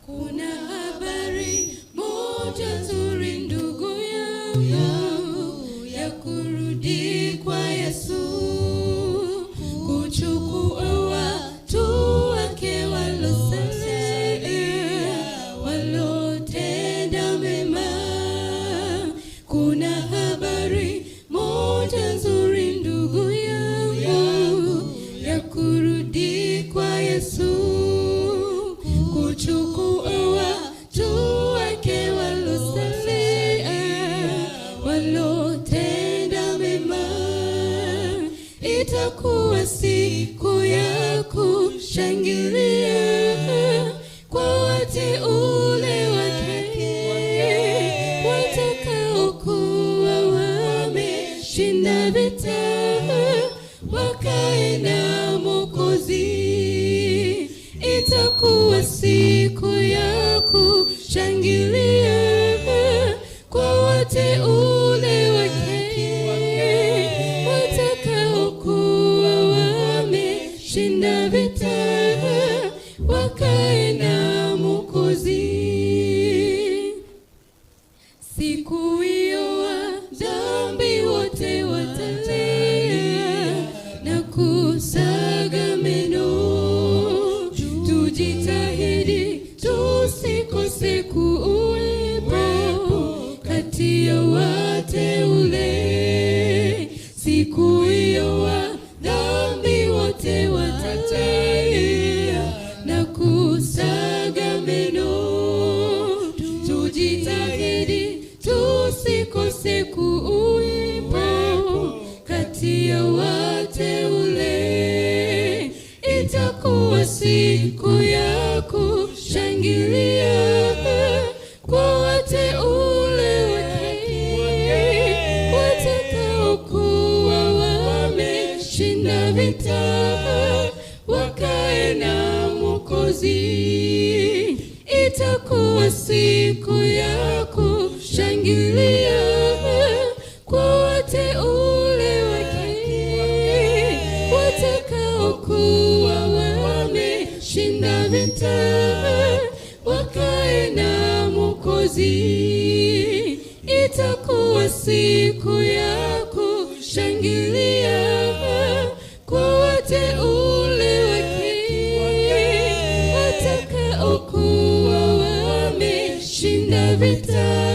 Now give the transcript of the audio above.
Kuna habari moja nzuri ndugu yangu, ya kurudi kwa Yesu, kuchukua watu wake waliosalia, walotenda mema. Kuna habari moja nzuri ndugu yangu, ya kurudi kwa Yesu, kuchukua watu wake waliosalia, walotenda mema. Itakuwa siku ya kushangilia kwa wateule wake, watakaokuwa wameshinda vita, wakae na Mwokozi. Itakuwa siku ya kushangilia kwa wateule wake, watakaokuwa wameshinda vita, wakae na Mwokozi. Siku hiyo wadhambi wote watalia na kusaga meno. Tujitahidi tusikose kuwepo kati ya wateule. Siku hiyo wadhambi wote watalia na kusaga meno. Tujitahidi tusikose kuwepo kati ya wateule. Itakuwa siku ya kushangilia kwa wateule wake, watakaokuwa wameshinda vita, wakae na Mwokozi. Itakuwa siku ya kushangilia kwa wateule wake, watakaokuwa wameshinda vita, wakae na Mwokozi. Itakuwa siku ya kushangilia kwa wateule wake, watakaokuwa wameshinda vita,